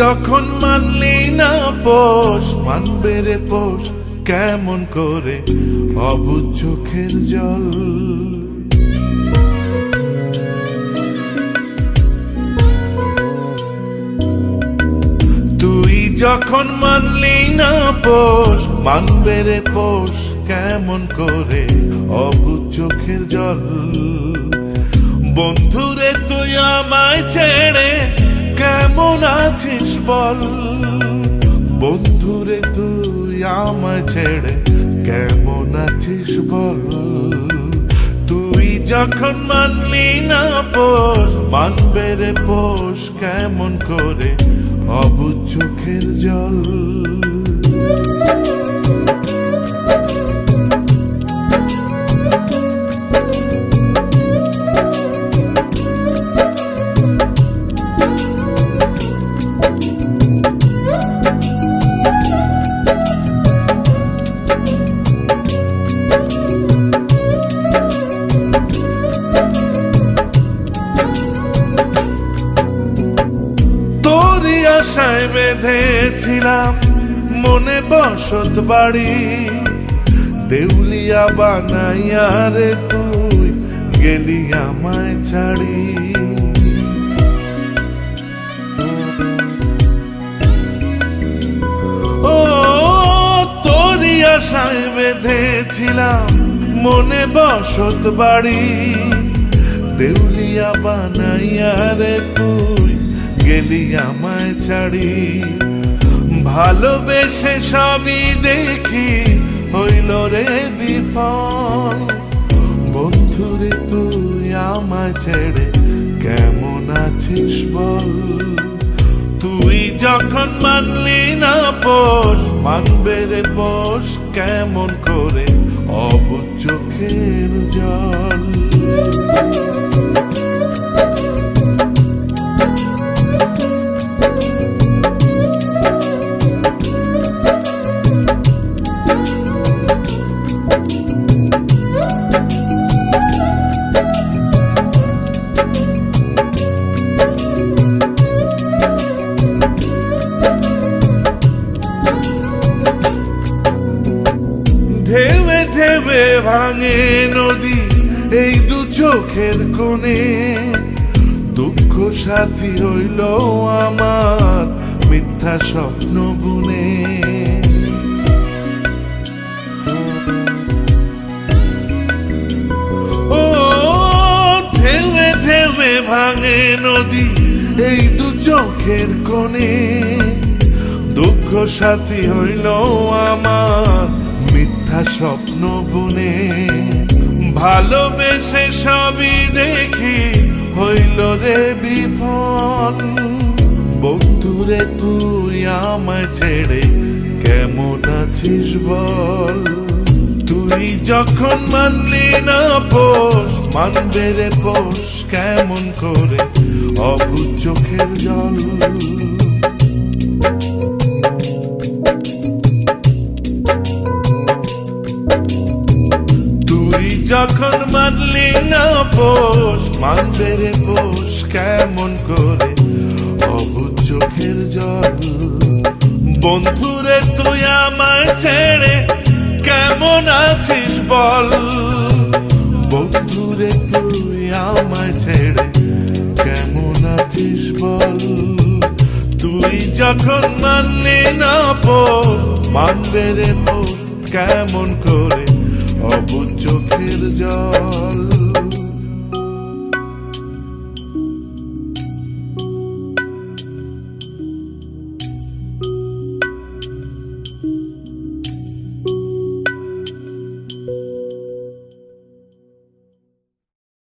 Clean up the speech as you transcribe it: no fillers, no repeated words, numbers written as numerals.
যখন মানলি না পোষ, মানবে রে পোষ কেমন করে অবুঝ চোখের জল। তুই যখন মানলি না পোষ, মানবে রে পোষ কেমন করে অবুঝ চোখের জল। বন্ধুরে তুই আমায় ছেড়ে কেমন আছিস বল, বন্ধুরে তুই আমায় ছেড়ে কেমন আছিস বল। তুই যখন মানলি না পোষ, মানবে রে পোষ কেমন করে অবুঝ চোখের জল। আশায় বেঁধেছিলাম মনে বসত বাড়ি, দেউলিয়া বানাইয়া রে তুই গেলি আমায় ছাড়ি। ও তোরই আশায় বেঁধেছিলাম মনে বসত বাড়ি, দেউলিয়া বানাইয়া রে তুই গেলি আমায় ছাড়ি। ভালোবেসে সবই দেখি হইল রে বিফল, বন্ধুরে তুই আমায় ছেড়ে কেমন আছিস বল। তুই যখন মানলি না পোষ, মানবে রে পোষ কেমন করে অবুঝ চোখের জল। ঢেউে ঢেউে ভাঙে নদী এই দু চোখের কোণে, দুঃখ সাথী হইল আমার মিথ্যা স্বপ্ন বুনে। ও ঢেউে ঢেউে ভাঙে নদী এই দু চোখের কোণে, দুঃখ সাথী হইল আমার মিথ্যা স্বপ্ন বুনে। ভালোবেসে সবই দেখি হইল রে বিফল, বন্ধুরে তুই আমায় ছেড়ে কেমন আছিস বল। তুই যখন মানলি না পোষ, মানবে রে পোষ কেমন করে অবুঝ চোখের জল। যখন মানলি না পোষ, মানবে রে পোষ কেমন করে অবুঝ চোখের জল। বন্ধুরে তুই আমায় ছেড়ে কেমন আছিস বল, বন্ধুরে তুই আমায় ছেড়ে কেমন আছিস বল। তুই যখন মানলি না পোষ, মানবে রে পোষ কেমন করে অবুঝ চোখের জল।